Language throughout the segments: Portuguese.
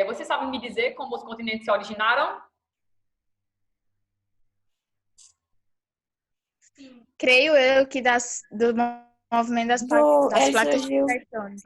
Vocês sabem me dizer como os continentes se originaram? Creio eu que do movimento das placas tectônicas.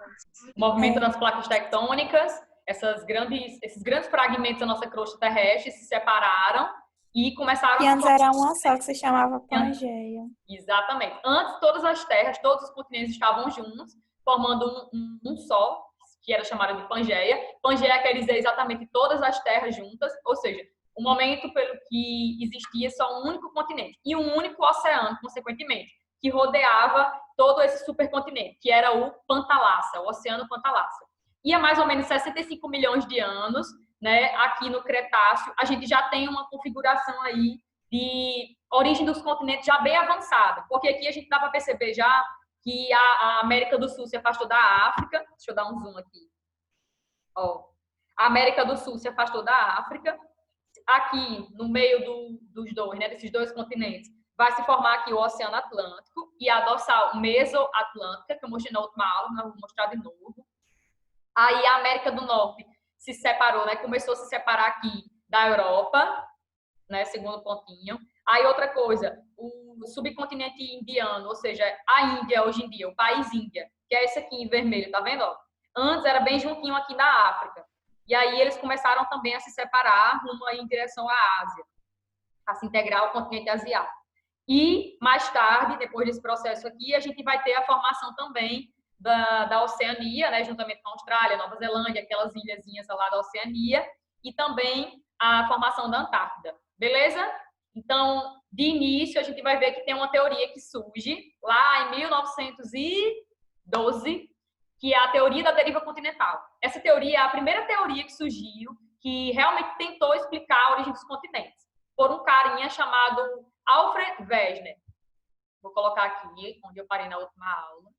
Movimento das placas tectônicas, esses grandes fragmentos da nossa crosta terrestre se separaram e começaram que antes era uma só, que se chamava Pangeia. Exatamente. Antes, todas as terras, todos os continentes estavam juntos, formando um só, que era chamado de Pangeia. Pangeia quer dizer exatamente todas as terras juntas, ou seja, o momento pelo que existia só um único continente e um único oceano, consequentemente, que rodeava todo esse supercontinente, que era o Pantalácia, o Oceano Pantalácia. E há mais ou menos 65 milhões de anos, né, aqui no Cretáceo, a gente já tem uma configuração aí de origem dos continentes já bem avançada, porque aqui a gente dá para perceber já que a América do Sul se afastou da África. Deixa eu dar um zoom aqui. Ó, a América do Sul se afastou da África. Aqui, no meio dos dois, né, desses dois continentes, vai se formar aqui o Oceano Atlântico e a dorsal mesoatlântica, que eu mostrei na última aula, mas vou mostrar de novo. Aí a América do Norte se separou, né, começou a se separar aqui da Europa, né, segundo pontinho. Aí outra coisa, o subcontinente indiano, ou seja, a Índia hoje em dia, o país Índia, que é esse aqui em vermelho, tá vendo? Ó? Antes era bem juntinho aqui da África. E aí eles começaram também a se separar rumo aí em direção à Ásia, a se integrar ao continente asiático. E mais tarde, depois desse processo aqui, a gente vai ter a formação também da Oceania, né, juntamente com a Austrália, Nova Zelândia, aquelas ilhazinhas lá da Oceania, e também a formação da Antártida. Beleza? Então, de início, a gente vai ver que tem uma teoria que surge lá em 1912, que é a teoria da deriva continental. Essa teoria é a primeira teoria que surgiu, que realmente tentou explicar a origem dos continentes, por um carinha chamado Alfred Wegener. Vou colocar aqui, onde eu parei na última aula.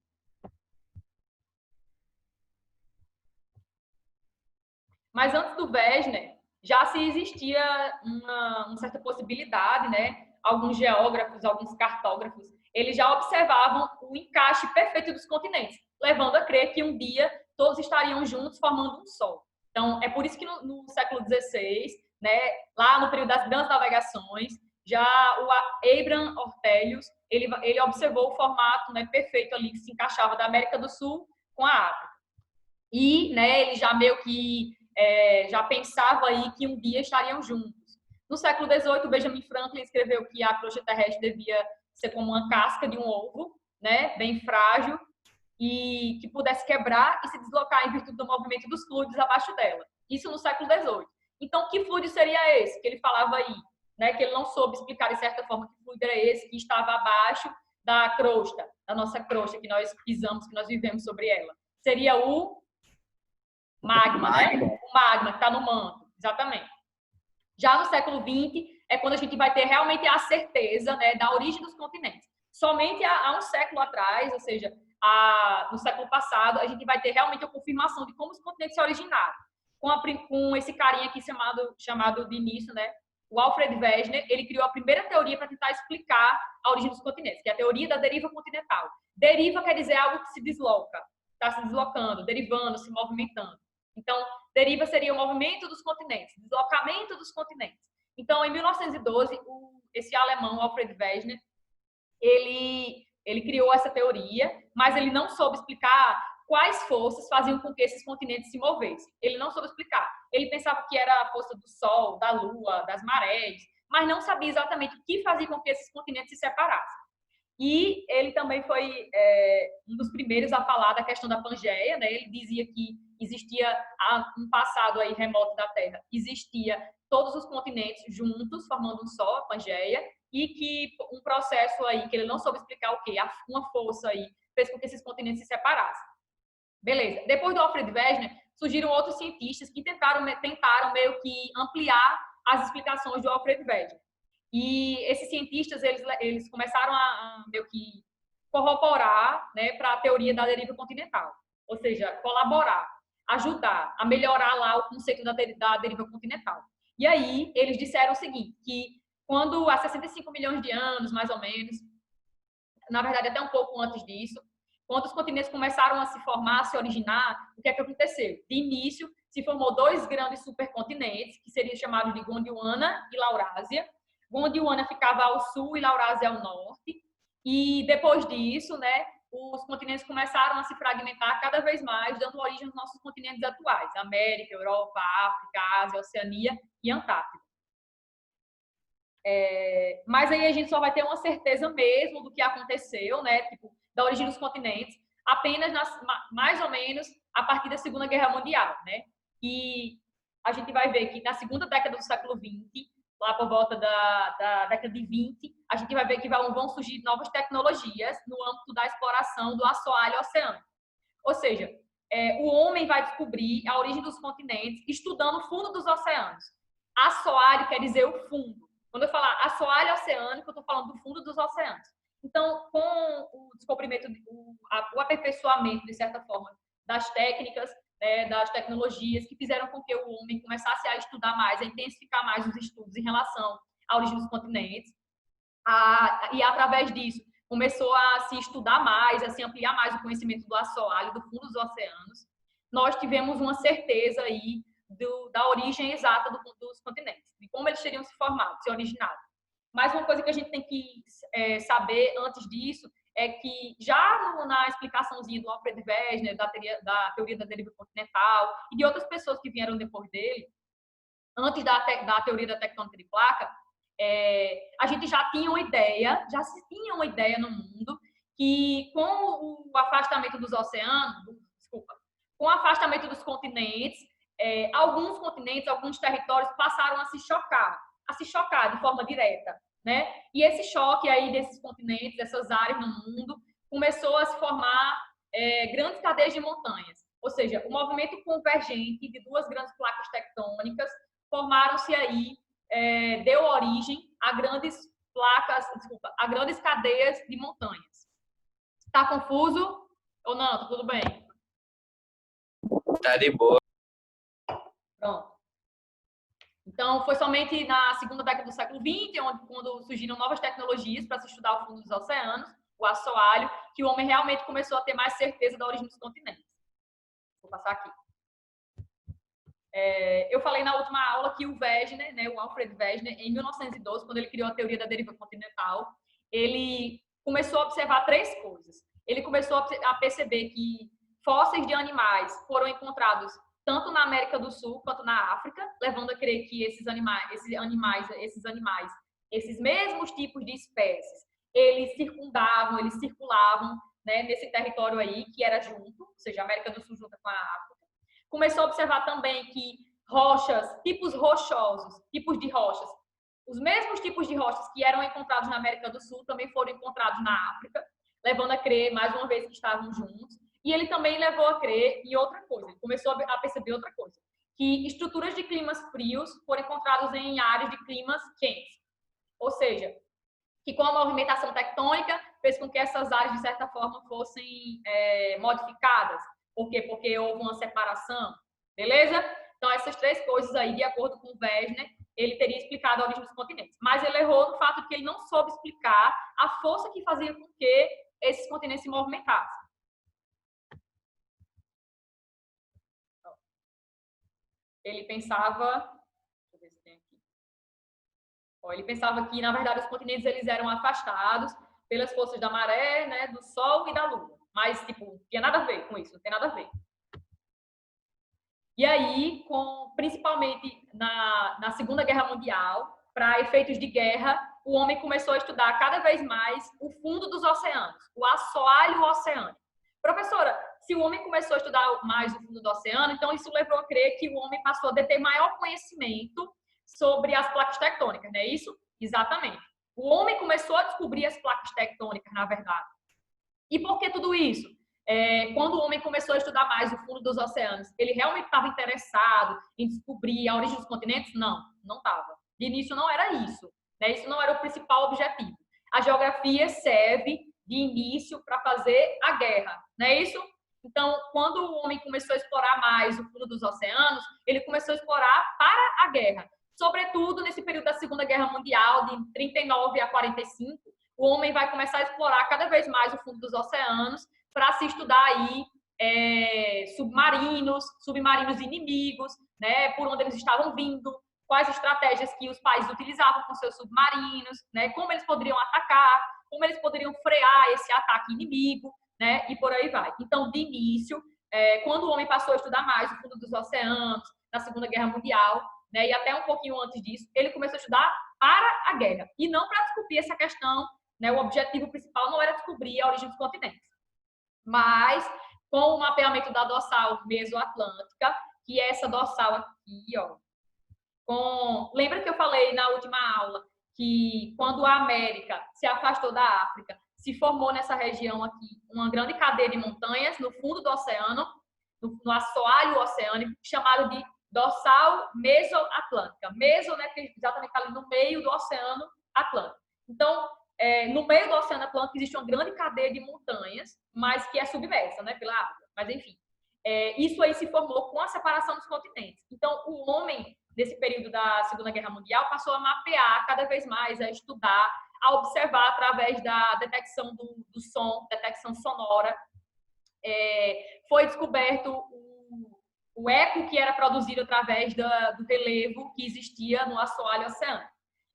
Mas antes do Wegener, já se existia uma certa possibilidade, né? Alguns geógrafos, alguns cartógrafos, eles já observavam o encaixe perfeito dos continentes, levando a crer que um dia todos estariam juntos formando um só. Então, é por isso que no século XVI, né, lá no período das grandes navegações, já o Abraham Ortelius, ele observou o formato, né, perfeito ali que se encaixava da América do Sul com a África. E, né, ele já meio que já pensava aí que um dia estariam juntos. No século XVIII, Benjamin Franklin escreveu que a crosta terrestre devia ser como uma casca de um ovo, né, bem frágil, e que pudesse quebrar e se deslocar em virtude do movimento dos fluidos abaixo dela. Isso no século XVIII. Então, que fluido seria esse que ele falava aí? Né, que ele não soube explicar de certa forma que fluido era esse que estava abaixo da crosta, da nossa crosta, que nós pisamos, que nós vivemos sobre ela. Seria o magma, né? O magma que está no manto, exatamente. Já no século XX é quando a gente vai ter realmente a certeza, né, da origem dos continentes. Somente há um século atrás, ou seja, no século passado, a gente vai ter realmente a confirmação de como os continentes se originaram. Com esse carinha aqui chamado de início, né, o Alfred Wegener, ele criou a primeira teoria para tentar explicar a origem dos continentes, que é a teoria da deriva continental. Deriva quer dizer algo que se desloca, está se deslocando, derivando, se movimentando. Então, deriva seria o movimento dos continentes, deslocamento dos continentes. Então, em 1912, esse alemão, Alfred Wegener, ele criou essa teoria, mas ele não soube explicar quais forças faziam com que esses continentes se movessem. Ele não soube explicar. Ele pensava que era a força do Sol, da Lua, das marés, mas não sabia exatamente o que fazia com que esses continentes se separassem. E ele também foi um dos primeiros a falar da questão da Pangeia, né? Ele dizia que existia um passado aí remoto da Terra, existia todos os continentes juntos, formando um só, a Pangeia, e que um processo aí, que ele não soube explicar o quê? Uma força aí, fez com que esses continentes se separassem. Beleza. Depois do Alfred Wegener, surgiram outros cientistas que tentaram meio que ampliar as explicações do Alfred Wegener. E esses cientistas, eles começaram a meio que corroborar, né, para a teoria da deriva continental. Ou seja, colaborar, ajudar a melhorar lá o conceito da deriva continental. E aí, eles disseram o seguinte, que quando há 65 milhões de anos, mais ou menos, na verdade até um pouco antes disso, quando os continentes começaram a se formar, a se originar, o que é que aconteceu? De início, se formou dois grandes supercontinentes, que seriam chamados de Gondwana e Laurásia. Gondwana ficava ao sul e Laurásia ao norte. E depois disso, né, os continentes começaram a se fragmentar cada vez mais, dando origem aos nossos continentes atuais: América, Europa, África, Ásia, Oceania e Antártida. Mas aí a gente só vai ter uma certeza mesmo do que aconteceu, né, tipo, da origem dos continentes, apenas mais ou menos a partir da Segunda Guerra Mundial, né? E a gente vai ver que na segunda década do século XX, lá por volta da década de 20, a gente vai ver que vão surgir novas tecnologias no âmbito da exploração do assoalho oceânico. Ou seja, o homem vai descobrir a origem dos continentes estudando o fundo dos oceanos. Assoalho quer dizer o fundo. Quando eu falar assoalho oceânico, eu estou falando do fundo dos oceanos. Então, com o descobrimento, o aperfeiçoamento, de certa forma, das técnicas, das tecnologias que fizeram com que o homem começasse a estudar mais, a intensificar mais os estudos em relação à origem dos continentes, e através disso começou a se estudar mais, a se ampliar mais o conhecimento do assoalho, do fundo dos oceanos, nós tivemos uma certeza aí da origem exata dos continentes, de como eles teriam se formado, se originado. Mas uma coisa que a gente tem que saber antes disso é que já na explicaçãozinha do Alfred Wegener, da teoria da deriva continental e de outras pessoas que vieram depois dele, antes da teoria da tectônica de placa, a gente já tinha uma ideia, já se tinha uma ideia no mundo que com o afastamento dos oceanos, com o afastamento dos continentes, alguns continentes, alguns territórios passaram a se chocar de forma direta, né? E esse choque aí desses continentes, dessas áreas no mundo, começou a se formar grandes cadeias de montanhas. Ou seja, o movimento convergente de duas grandes placas tectônicas formaram-se aí, deu origem a grandes a grandes cadeias de montanhas. Tá confuso ou não? Tá tudo bem? Tá de boa. Pronto. Então, foi somente na segunda década do século XX, quando surgiram novas tecnologias para se estudar o fundo dos oceanos, o assoalho, que o homem realmente começou a ter mais certeza da origem dos continentes. Vou passar aqui. Eu falei na última aula que o Wegener, né, o Alfred Wegener, em 1912, quando ele criou a teoria da deriva continental, ele começou a observar três coisas. Ele começou a perceber que fósseis de animais foram encontrados tanto na América do Sul quanto na África, levando a crer que esses mesmos tipos de espécies, eles circulavam, né, nesse território aí, que era junto, ou seja, a América do Sul junto com a África. Começou a observar também que rochas, tipos rochosos, tipos de rochas, os mesmos tipos de rochas que eram encontrados na América do Sul também foram encontrados na África, levando a crer, mais uma vez, que estavam juntos. E ele também levou a crer em outra coisa, ele começou a perceber outra coisa, que estruturas de climas frios foram encontradas em áreas de climas quentes. Ou seja, que com a movimentação tectônica fez com que essas áreas, de certa forma, fossem modificadas. Por quê? Porque houve uma separação. Beleza? Então, essas três coisas aí, de acordo com o Wegener, ele teria explicado a origem dos continentes. Mas ele errou no fato de que ele não soube explicar a força que fazia com que esses continentes se movimentassem. Ele pensava... Deixa eu ver se tem aqui. Ele pensava que, na verdade, os continentes eles eram afastados pelas forças da maré, né, do Sol e da Lua. Mas, tipo, não tinha nada a ver com isso, não tem nada a ver. E aí, principalmente na Segunda Guerra Mundial, para efeitos de guerra, o homem começou a estudar cada vez mais o fundo dos oceanos, o assoalho oceânico. Professora, se o homem começou a estudar mais o fundo do oceano, então isso levou a crer que o homem passou a ter maior conhecimento sobre as placas tectônicas, não é isso? Exatamente. O homem começou a descobrir as placas tectônicas, na verdade. E por que tudo isso? Quando o homem começou a estudar mais o fundo dos oceanos, ele realmente estava interessado em descobrir a origem dos continentes? Não, não estava. De início não era isso, né? Isso não era o principal objetivo. A geografia serve de início para fazer a guerra, não é isso? Então, quando o homem começou a explorar mais o fundo dos oceanos, ele começou a explorar para a guerra. Sobretudo nesse período da Segunda Guerra Mundial, de 39 a 45, o homem vai começar a explorar cada vez mais o fundo dos oceanos para se estudar aí submarinos inimigos, né, por onde eles estavam vindo, quais estratégias que os países utilizavam com seus submarinos, né, como eles poderiam atacar, como eles poderiam frear esse ataque inimigo, né, e por aí vai. Então, de início, quando o homem passou a estudar mais o fundo dos oceanos, na Segunda Guerra Mundial, né, e até um pouquinho antes disso, ele começou a estudar para a guerra, e não para descobrir essa questão, né, o objetivo principal não era descobrir a origem dos continentes. Mas, com o mapeamento da dorsal mesoatlântica, que é essa dorsal aqui, ó, lembra que eu falei na última aula que quando a América se afastou da África, se formou nessa região aqui uma grande cadeia de montanhas no fundo do oceano, no assoalho oceânico, chamado de dorsal mesoatlântica. Meso, né, que exatamente está ali no meio do Oceano Atlântico. Então, no meio do Oceano Atlântico existe uma grande cadeia de montanhas, mas que é submersa, né, pela água. Mas, enfim, isso aí se formou com a separação dos continentes. Então, o homem, nesse período da Segunda Guerra Mundial, passou a mapear cada vez mais, a estudar, a observar através da detecção do som, detecção sonora. Foi descoberto o eco que era produzido através do relevo que existia no assoalho oceânico.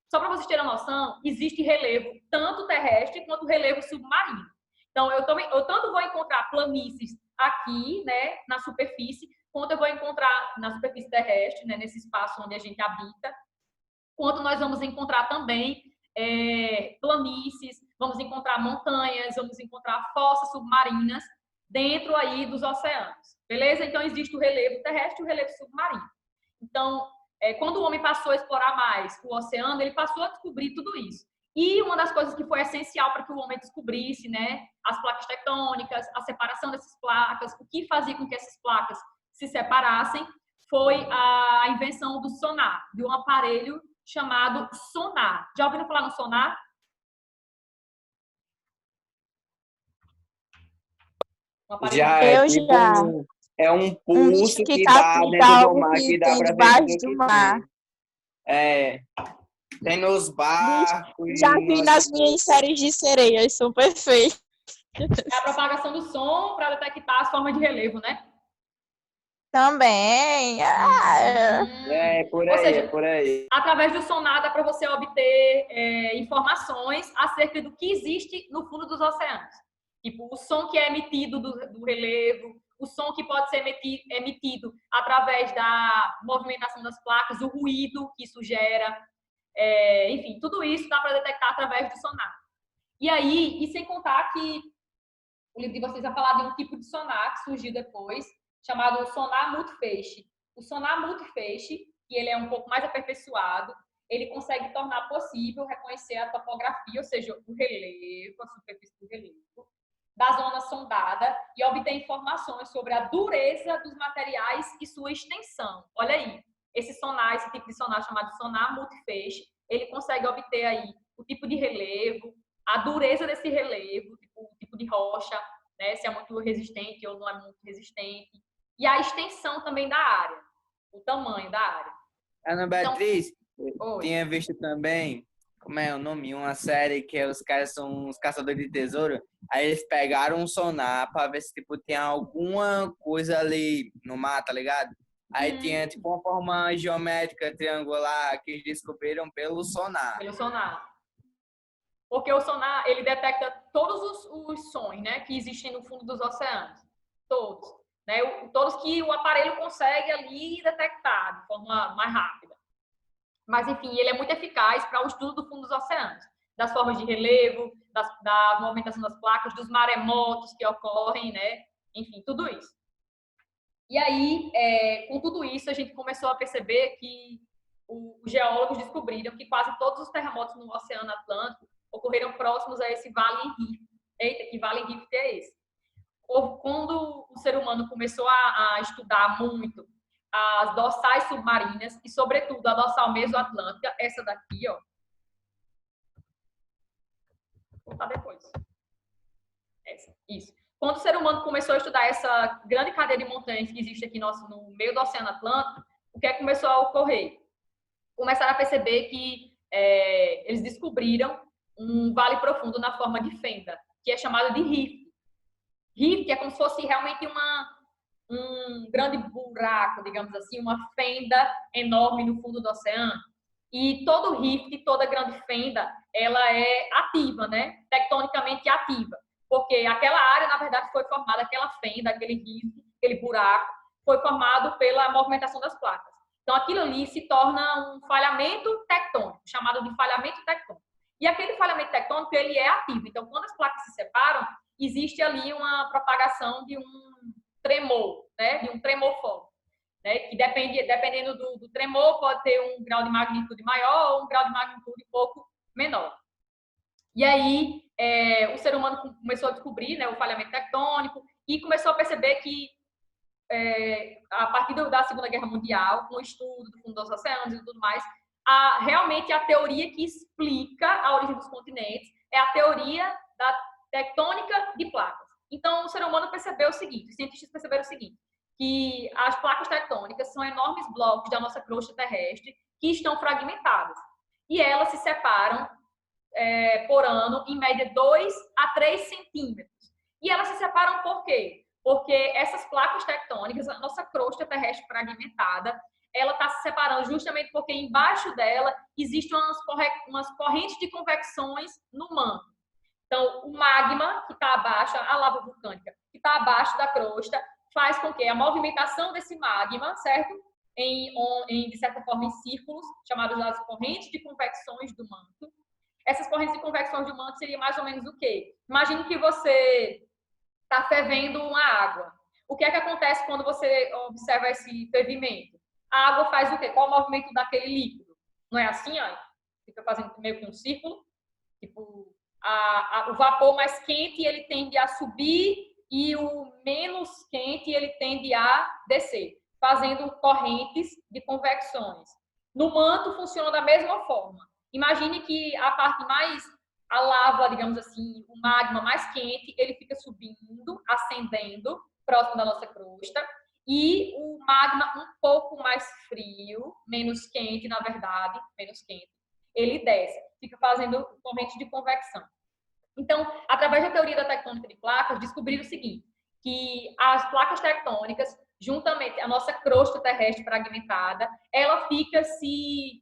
Só para vocês terem uma noção, existe relevo tanto terrestre quanto relevo submarino. Então, eu tanto vou encontrar planícies aqui, né, na superfície, quanto eu vou encontrar na superfície terrestre, né, nesse espaço onde a gente habita, quanto nós vamos encontrar também planícies, vamos encontrar montanhas, vamos encontrar fossas submarinas dentro aí dos oceanos, beleza? Então, existe o relevo terrestre e o relevo submarino. Então, quando o homem passou a explorar mais o oceano, ele passou a descobrir tudo isso. E uma das coisas que foi essencial para que o homem descobrisse, né, as placas tectônicas, a separação dessas placas, o que fazia com que essas placas se separassem, foi a invenção do sonar, de um aparelho chamado sonar. Já ouviram falar no sonar? Já é tipo já. Um pulso que dá dentro do mar, que dá para ver tudo que mar. tem. Tem nos barcos. Já vi nas minhas séries de sereias, são perfeitos. É a propagação do som para detectar as formas de relevo, né? Também. Por aí, ou seja, por aí. Através do sonar dá para você obter informações acerca do que existe no fundo dos oceanos. Tipo, o som que é emitido do relevo, o som que pode ser emitido através da movimentação das placas, o ruído que isso gera. Enfim, tudo isso dá para detectar através do sonar. E aí, e sem contar que o livro de vocês vai falar de um tipo de sonar que surgiu depois, chamado sonar multifeixe. O sonar multifeixe, que ele é um pouco mais aperfeiçoado, ele consegue tornar possível reconhecer a topografia, ou seja, o relevo, a superfície do relevo, da zona sondada e obter informações sobre a dureza dos materiais e sua extensão. Olha aí, esse tipo de sonar chamado sonar multifeixe, ele consegue obter aí o tipo de relevo, a dureza desse relevo, o tipo de rocha, né, se é muito resistente ou não é muito resistente, e a extensão também da área, o tamanho da área. Ana Beatriz, então, tinha visto também, como é o nome? Uma série que os caras são os caçadores de tesouro. Aí eles pegaram um sonar para ver se tipo, tinha alguma coisa ali no mar, tá ligado? Aí tinha tipo uma forma geométrica triangular que eles descobriram pelo sonar. Pelo sonar. Porque o sonar, ele detecta todos os sons, né, que existem no fundo dos oceanos. Todos. Né? Todos que o aparelho consegue ali detectar de forma mais rápida. Mas, enfim, ele é muito eficaz para o estudo do fundo dos oceanos, das formas de relevo, da movimentação das placas, dos maremotos que ocorrem, né? Enfim, tudo isso. E aí, com tudo isso, a gente começou a perceber que os geólogos descobriram que quase todos os terremotos no Oceano Atlântico ocorreram próximos a esse Vale Rift. Eita, que Vale Rift é esse? Quando o ser humano começou a estudar muito as dorsais submarinas e, sobretudo, a dorsal mesoatlântica, essa daqui, ó. Vou botar depois. Isso. Quando o ser humano começou a estudar essa grande cadeia de montanhas que existe aqui no meio do Oceano Atlântico, o que é que começou a ocorrer? Começaram a perceber que eles descobriram um vale profundo na forma de fenda, que é chamado de rift. rift é como se fosse realmente um grande buraco, digamos assim, uma fenda enorme no fundo do oceano. E todo rift, toda grande fenda, ela é ativa, né? Tectonicamente ativa. Porque aquela área, na verdade, foi formada, aquela fenda, aquele rift, aquele buraco, foi formado pela movimentação das placas. Então, aquilo ali se torna um falhamento tectônico, chamado de falhamento tectônico. E aquele falhamento tectônico, ele é ativo. Então, quando as placas se separam, existe ali uma propagação de um tremor, né? De um tremor forte. Né? Que dependendo do tremor, pode ter um grau de magnitude maior ou um grau de magnitude um pouco menor. E aí, o ser humano começou a descobrir, né, o falhamento tectônico e começou a perceber que, a partir da Segunda Guerra Mundial, com o estudo do fundo dos oceanos e tudo mais, realmente a teoria que explica a origem dos continentes é a teoria da tectônica de placas. Então, o ser humano percebeu o seguinte, os cientistas perceberam o seguinte, que as placas tectônicas são enormes blocos da nossa crosta terrestre que estão fragmentadas. E elas se separam por ano, em média 2 a 3 centímetros. E elas se separam por quê? Porque essas placas tectônicas, a nossa crosta terrestre fragmentada, ela está se separando justamente porque embaixo dela existem umas correntes de convecções no manto. Então, o magma que está abaixo, a lava vulcânica, que está abaixo da crosta, faz com que a movimentação desse magma, certo? De certa forma, em círculos, chamados as correntes de convecções do manto. Essas correntes de convecções do manto seria mais ou menos o quê? Imagine que você está fervendo uma água. O que é que acontece quando você observa esse fervimento? A água faz o quê? Qual o movimento daquele líquido? Não é assim, ó? Fica fazendo meio que um círculo. Tipo, o vapor mais quente, ele tende a subir e o menos quente, ele tende a descer, fazendo correntes de convecções. No manto, funciona da mesma forma. Imagine que a lava, digamos assim, o magma mais quente, ele fica subindo, ascendendo, próximo da nossa crosta, e o magma um pouco mais frio, menos quente, na verdade, menos quente, ele desce, fica fazendo corrente de convecção. Então, através da teoria da tectônica de placas, descobriram o seguinte, que as placas tectônicas, juntamente a nossa crosta terrestre fragmentada, ela fica se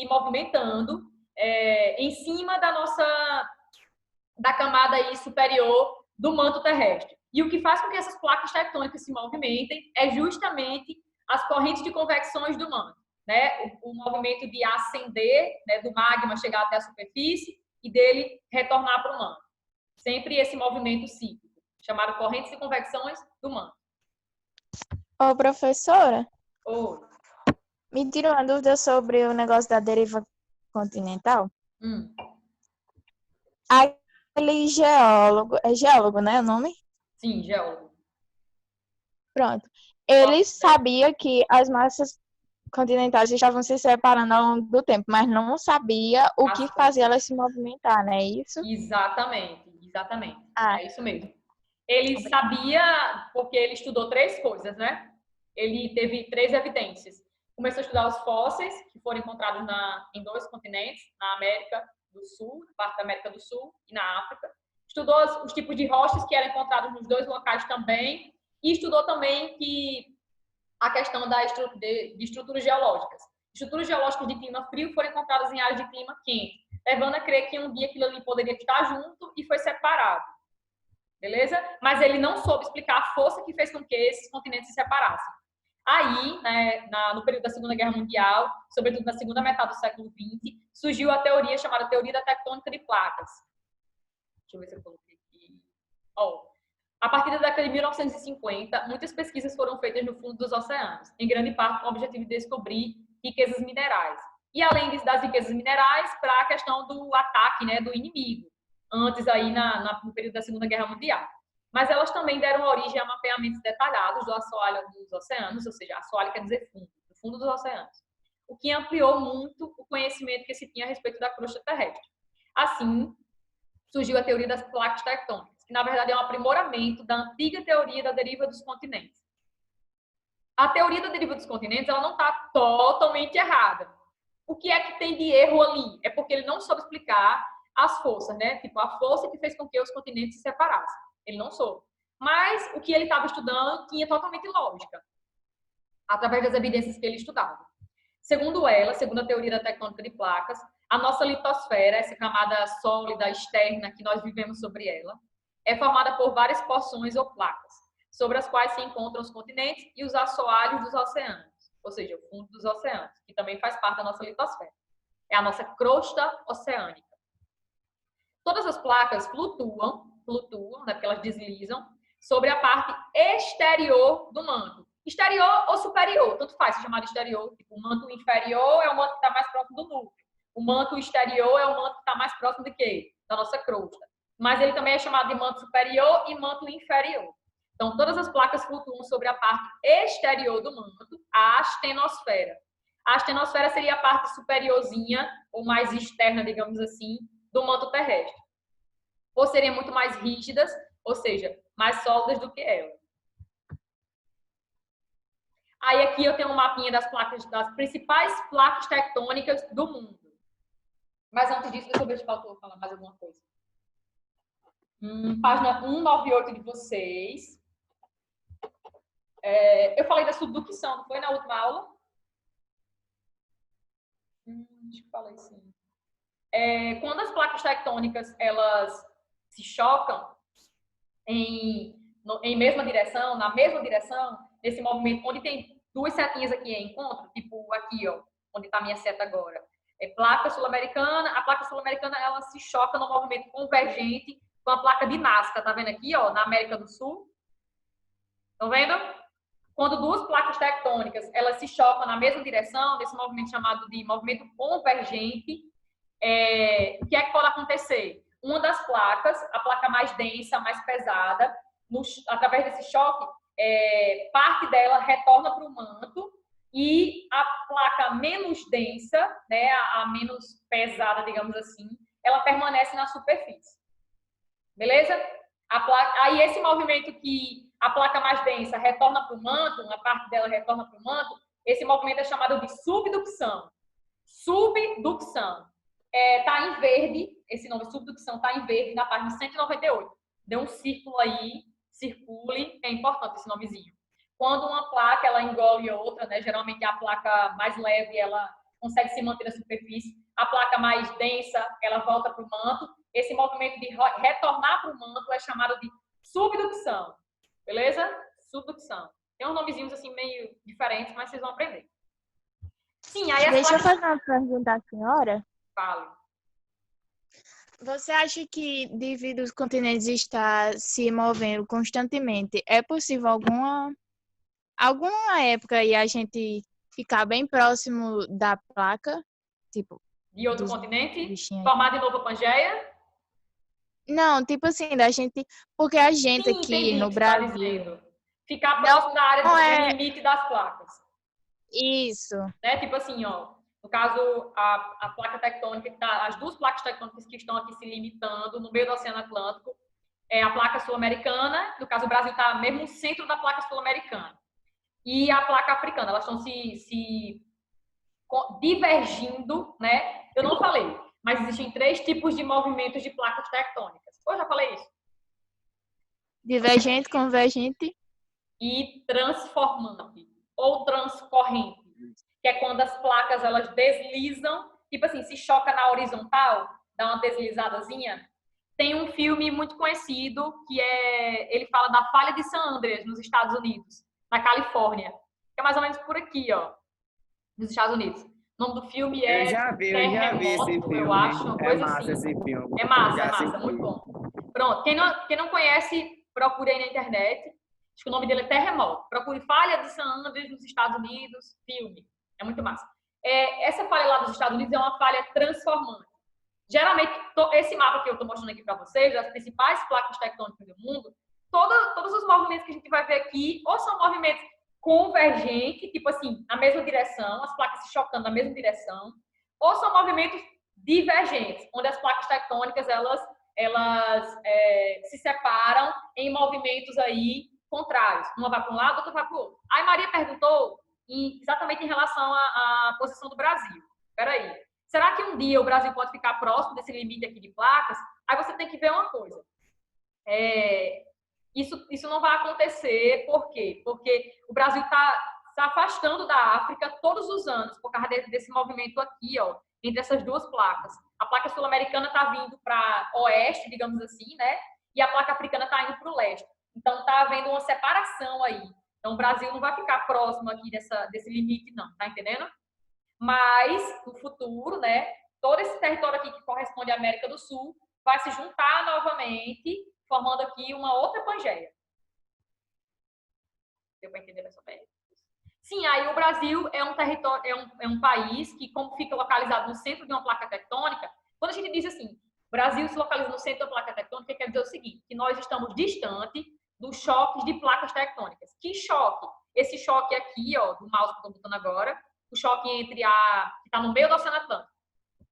movimentando em cima da camada aí superior do manto terrestre. E o que faz com que essas placas tectônicas se movimentem é justamente as correntes de convecções do manto, né? O movimento de ascender, né, do magma chegar até a superfície e dele retornar para o manto. Sempre esse movimento cíclico, chamado correntes de convecções do manto. Ô, professora, Oi. me tira uma dúvida sobre o negócio da deriva continental. Aquele geólogo, é geólogo, né, o nome? Sim, geólogo. Pronto. Ele sabia que as massas continentais estavam se separando ao longo do tempo, mas não sabia o que fazia elas se movimentar, não é isso? Exatamente. É isso mesmo. Ele sabia, porque ele estudou 3 coisas, né? Ele teve 3 evidências. Começou a estudar os fósseis, que foram encontrados em 2 continentes, na América do Sul, parte da América do Sul e na África. Estudou os tipos de rochas que eram encontrados nos 2 locais também. E estudou também a questão de estruturas geológicas. Estruturas geológicas de clima frio foram encontradas em áreas de clima quente, levando a crer que um dia aquilo ali poderia estar junto e foi separado. Beleza? Mas ele não soube explicar a força que fez com que esses continentes se separassem. Aí, né, no período da Segunda Guerra Mundial, sobretudo na segunda metade do século XX, surgiu a teoria chamada teoria da tectônica de placas. Deixa eu ver se eu coloquei aqui. A partir da década de 1950, muitas pesquisas foram feitas no fundo dos oceanos, em grande parte com o objetivo de descobrir riquezas minerais. E além das riquezas minerais, para a questão do ataque, né, do inimigo, antes aí no período da Segunda Guerra Mundial. Mas elas também deram origem a mapeamentos detalhados do assoalho dos oceanos, ou seja, assoalho quer dizer fundo, do fundo dos oceanos, o que ampliou muito o conhecimento que se tinha a respeito da crosta terrestre. Assim, surgiu a teoria das placas tectônicas, que na verdade é um aprimoramento da antiga teoria da deriva dos continentes. A teoria da deriva dos continentes, ela não está totalmente errada. O que é que tem de erro ali? É porque ele não soube explicar as forças, né? Tipo, a força que fez com que os continentes se separassem. Ele não soube. Mas o que ele estava estudando tinha totalmente lógica, através das evidências que ele estudava. Segundo ela, segundo a teoria da tectônica de placas, a nossa litosfera, essa camada sólida externa que nós vivemos sobre ela, é formada por várias porções ou placas, sobre as quais se encontram os continentes e os assoalhos dos oceanos, ou seja, o fundo dos oceanos, que também faz parte da nossa litosfera. É a nossa crosta oceânica. Todas as placas flutuam, né, porque elas deslizam, sobre a parte exterior do manto. Exterior ou superior, tanto faz se chamar de exterior. Tipo, o manto inferior é o manto que está mais próximo do núcleo. O manto exterior é o manto que está mais próximo de quê? Da nossa crosta. Mas ele também é chamado de manto superior e manto inferior. Então, todas as placas flutuam sobre a parte exterior do manto, a astenosfera. A astenosfera seria a parte superiorzinha, ou mais externa, digamos assim, do manto terrestre. Ou seriam muito mais rígidas, ou seja, mais sólidas do que ela. Aí aqui eu tenho um mapinha das placas, das principais placas tectônicas do mundo. Mas antes disso, deixa eu ver se faltou falar mais alguma coisa. Página 198 de vocês. Eu falei da subducção, não foi na última aula? Acho que falei sim. Quando as placas tectônicas elas se chocam em mesma direção, na mesma direção, nesse movimento, onde tem duas setinhas aqui em encontro, tipo aqui, ó, onde está a minha seta agora. Placa sul-americana, a placa sul-americana ela se choca no movimento convergente com a placa de Nazca, tá vendo aqui, ó, na América do Sul? Estão vendo? Quando duas placas tectônicas elas se chocam na mesma direção, nesse movimento chamado de movimento convergente, o que é que pode acontecer? Uma das placas, a placa mais densa, mais pesada, através desse choque, parte dela retorna para o manto e a placa menos densa, né, a menos pesada, digamos assim, ela permanece na superfície. Beleza? Aí esse movimento que a placa mais densa retorna para o manto, uma parte dela retorna para o manto, esse movimento é chamado de subducção. Subducção. Tá em verde, esse nome subducção tá em verde na página 198. Dê um círculo aí, circule, é importante esse nomezinho. Quando uma placa ela engole outra, né, geralmente a placa mais leve ela consegue se manter na superfície, a placa mais densa ela volta para o manto. Esse movimento de retornar para o manto é chamado de subducção. Beleza? Subducção. Tem uns nomezinhos assim meio diferentes, mas vocês vão aprender. Sim, aí Deixa eu fazer uma pergunta à senhora. Fale. Você acha que, devido aos continentes estar se movendo constantemente, é possível alguma época aí a gente ficar bem próximo da placa? Tipo, de outro continente? bichinhos. Formar de novo a Pangeia? Não, tipo assim, da gente. Porque a gente Sim, aqui entendi no o que você tá Brasil. dizendo. Ficar próximo da área do limite das placas. Isso. Né? Tipo assim, ó. No caso, a placa tectônica, as duas placas tectônicas que estão aqui se limitando no meio do Oceano Atlântico, é a placa sul-americana, no caso o Brasil está mesmo no centro da placa sul-americana, e a placa africana, elas estão se divergindo, né? Eu não falei, mas existem 3 tipos de movimentos de placas tectônicas. Eu já falei isso. Divergente, convergente. E transformante, ou transcorrente, que é quando as placas elas deslizam, tipo assim, se choca na horizontal, dá uma deslizadazinha. Tem um filme muito conhecido que ele fala da falha de San Andreas nos Estados Unidos, na Califórnia, que é mais ou menos por aqui, ó, nos Estados Unidos. O nome do filme é Eu já vi esse filme. eu acho, uma coisa massa assim. esse filme. É massa, muito bom. Pronto, quem não conhece, procure aí na internet. Acho que o nome dele é Terremoto. Procure falha de San Andreas nos Estados Unidos, filme. É muito massa. Essa falha lá dos Estados Unidos é uma falha transformante. Geralmente, esse mapa que eu estou mostrando aqui para vocês, das principais placas tectônicas do mundo, todos os movimentos que a gente vai ver aqui, ou são movimentos convergentes, tipo assim, na mesma direção, as placas se chocando na mesma direção, ou são movimentos divergentes, onde as placas tectônicas elas se separam em movimentos aí contrários. Uma vai para um lado, outra vai para o outro. Aí Maria perguntou exatamente em relação à posição do Brasil. Espera aí. Será que um dia o Brasil pode ficar próximo desse limite aqui de placas? Aí você tem que ver uma coisa. Isso não vai acontecer, por quê? Porque o Brasil está se afastando da África todos os anos, por causa desse movimento aqui, ó, entre essas duas placas. A placa sul-americana está vindo para oeste, digamos assim, né? E a placa africana está indo para o leste. Então, está havendo uma separação aí. Então, o Brasil não vai ficar próximo aqui desse limite, não, tá entendendo? Mas, no futuro, né, todo esse território aqui que corresponde à América do Sul vai se juntar novamente, formando aqui uma outra Pangeia. Deu para entender mais ou menos? Sim, aí o Brasil é um território, é um país que, como fica localizado no centro de uma placa tectônica, quando a gente diz assim, o Brasil se localiza no centro da placa tectônica, quer dizer o seguinte, que nós estamos distante dos choques de placas tectônicas. Que choque? Esse choque aqui, ó, do mouse que eu estou botando agora, o choque entre que está no meio do Oceano Atlântico,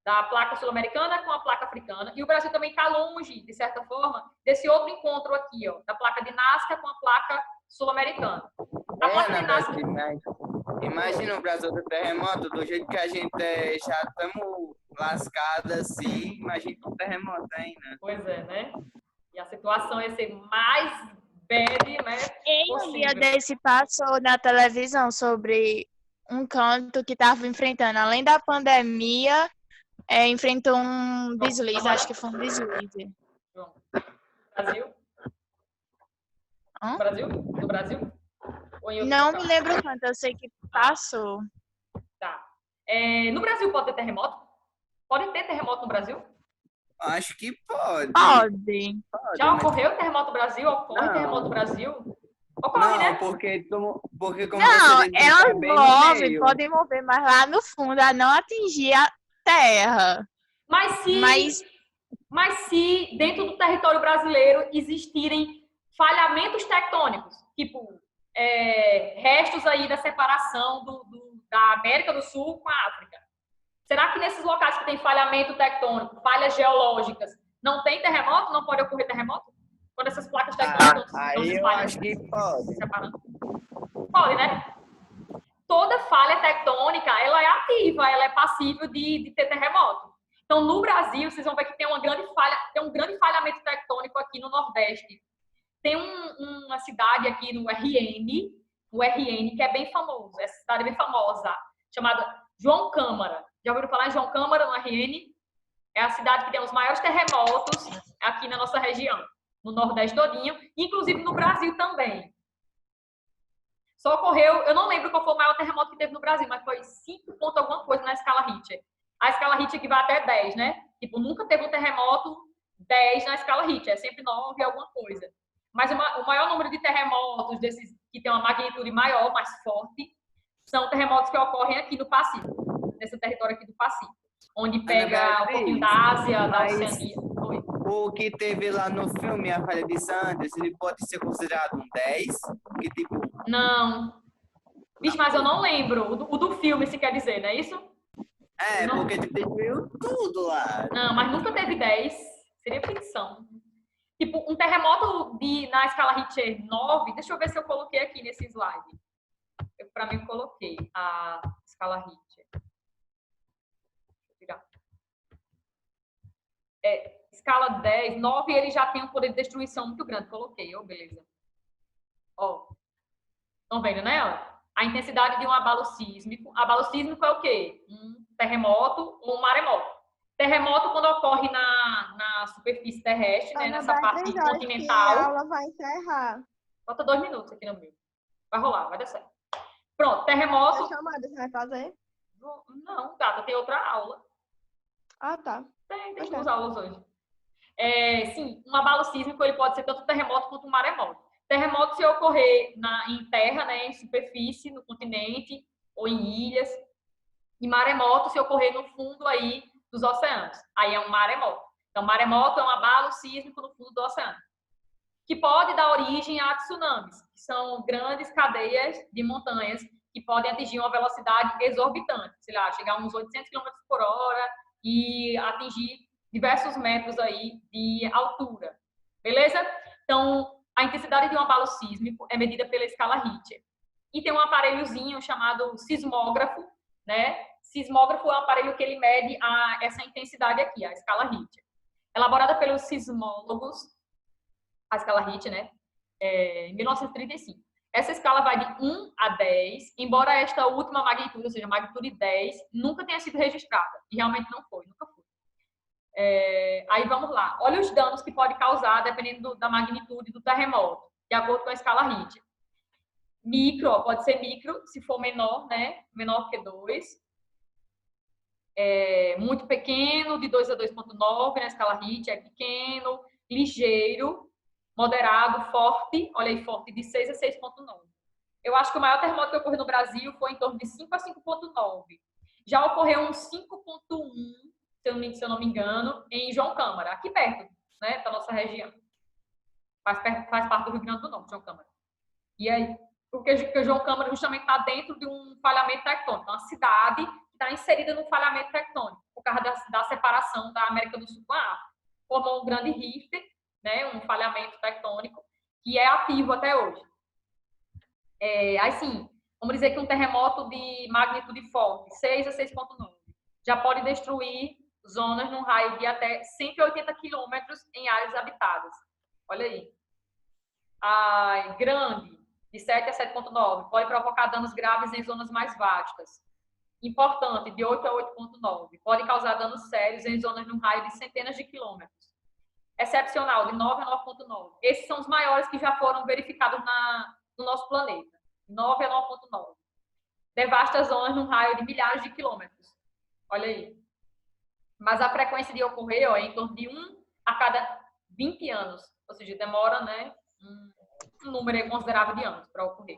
da placa sul-americana com a placa africana, e o Brasil também está longe, de certa forma, desse outro encontro aqui, ó, da placa de Nazca com a placa sul-americana. A placa de Nazca... Imagina o Brasil do terremoto, do jeito que a gente já estamos lascados assim, imagina um terremoto ainda. Pois é, né? E a situação ia ser mais bad, né? Um dia desse passou na televisão sobre um canto que estava enfrentando, além da pandemia, enfrentou um deslize, acho que foi um deslize. Brasil? Hã? Brasil? Do Brasil? Não me lembro quanto, eu sei que passou. Tá. No Brasil pode ter terremoto? Pode ter terremoto no Brasil? Acho que pode. Pode. Já ocorreu terremoto no Brasil? Ocorre terremoto no Brasil? Ocorre, não, né? porque como não, você disse, elas movem, podem mover, mas lá no fundo, a não atingir a terra. Mas se dentro do território brasileiro existirem falhamentos tectônicos, tipo restos aí da separação da América do Sul com a África, será que nesses locais que tem falhamento tectônico, falhas geológicas, não tem terremoto? Não pode ocorrer terremoto? Quando essas placas tectônicas estão aí se eu acho que pode. separando? Pode, né? Toda falha tectônica, ela é ativa, ela é passível de ter terremoto. Então, no Brasil, vocês vão ver que tem um grande falhamento tectônico aqui no Nordeste. Tem uma cidade aqui no RN, que é bem famoso, essa cidade é bem famosa, chamada João Câmara. Já ouviram falar em João Câmara, no RN? É a cidade que tem os maiores terremotos aqui na nossa região, no Nordeste todinho, inclusive no Brasil também. Só ocorreu, eu não lembro qual foi o maior terremoto que teve no Brasil, mas foi 5 ponto alguma coisa na escala Richter. A escala Richter que vai até 10, né? Tipo, nunca teve um terremoto 10 na escala Richter, é sempre 9 alguma coisa. Mas o maior número de terremotos, desses que tem uma magnitude maior, mais forte, são terremotos que ocorrem aqui no Pacífico, nesse território aqui do Pacífico, onde pega um pouquinho da Ásia, da Oceania. O que teve lá no filme, A Falha de Sanders, ele pode ser considerado um 10? Que tipo... Não. Vixe, mas eu não lembro. O do filme, se quer dizer, não é isso? Porque destruiu tudo lá. Não, mas nunca teve 10. Seria ficção. Tipo, um terremoto na escala Richter 9, deixa eu ver se eu coloquei aqui nesse slide. Para mim, eu coloquei a escala Richter. Deixa eu tirar. Escala 10, 9, ele já tem um poder de destruição muito grande. Coloquei, beleza. Ó, estão vendo, né? A intensidade de um abalo sísmico. Abalo sísmico é o quê? Um terremoto ou um maremoto. Terremoto quando ocorre na superfície terrestre, né, nessa parte continental. A aula vai encerrar. Falta 2 minutos aqui no meu. Vai rolar, vai dar certo. Pronto, terremoto. A chamada você vai fazer? Não, gata, tem outra aula. Ah, tá. Tem 2 aulas hoje. Sim, um abalo sísmico ele pode ser tanto terremoto quanto um maremoto. Terremoto se ocorrer em terra, né, em superfície, no continente ou em ilhas. E maremoto se ocorrer no fundo aí dos oceanos. Aí é um maremoto. Então, maremoto é um abalo sísmico no fundo do oceano, que pode dar origem a tsunamis, que são grandes cadeias de montanhas que podem atingir uma velocidade exorbitante, sei lá, chegar a uns 800 km por hora e atingir diversos metros aí de altura. Beleza? Então, a intensidade de um abalo sísmico é medida pela escala Richter. E tem um aparelhozinho chamado sismógrafo, né? Sismógrafo é um aparelho que ele mede essa intensidade aqui, a escala Richter. Elaborada pelos sismólogos, a escala Richter, né? em 1935. Essa escala vai de 1 a 10, embora esta última magnitude, ou seja, magnitude 10, nunca tenha sido registrada. E realmente não foi, nunca foi. Aí vamos lá. Olha os danos que pode causar, dependendo da magnitude do terremoto, de acordo com a escala Richter. Micro, ó, pode ser micro, se for menor, né? Menor que 2. Muito pequeno, de 2 a 2,9 na escala Richter, é pequeno. Ligeiro, moderado, forte, olha aí, forte, de 6 a 6,9. Eu acho que o maior terremoto que ocorreu no Brasil foi em torno de 5 a 5,9. Já ocorreu um 5,1, se eu não me engano, em João Câmara, aqui perto, né, da nossa região. Faz parte do Rio Grande do Norte, João Câmara. E aí, porque João Câmara justamente está dentro de um falhamento tectônico, uma cidade que está inserida num falhamento tectônico, por causa da separação da América do Sul com a África. Formou um grande rift, né, um falhamento tectônico, que é ativo até hoje. Assim, vamos dizer que um terremoto de magnitude forte, 6 a 6,9, já pode destruir zonas num raio de até 180 quilômetros em áreas habitadas. Olha aí. Grande, de 7 a 7,9, pode provocar danos graves em zonas mais vastas. Importante, de 8 a 8,9, pode causar danos sérios em zonas num raio de centenas de quilômetros. Excepcional, de 9 a 9,9. Esses são os maiores que já foram verificados no nosso planeta. 9 a 9,9. Devasta zonas num raio de milhares de quilômetros. Olha aí. Mas a frequência de ocorrer é em torno de 1 a cada 20 anos. Ou seja, demora, né, um número considerável de anos para ocorrer.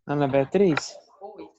Ana Beatriz? Oi.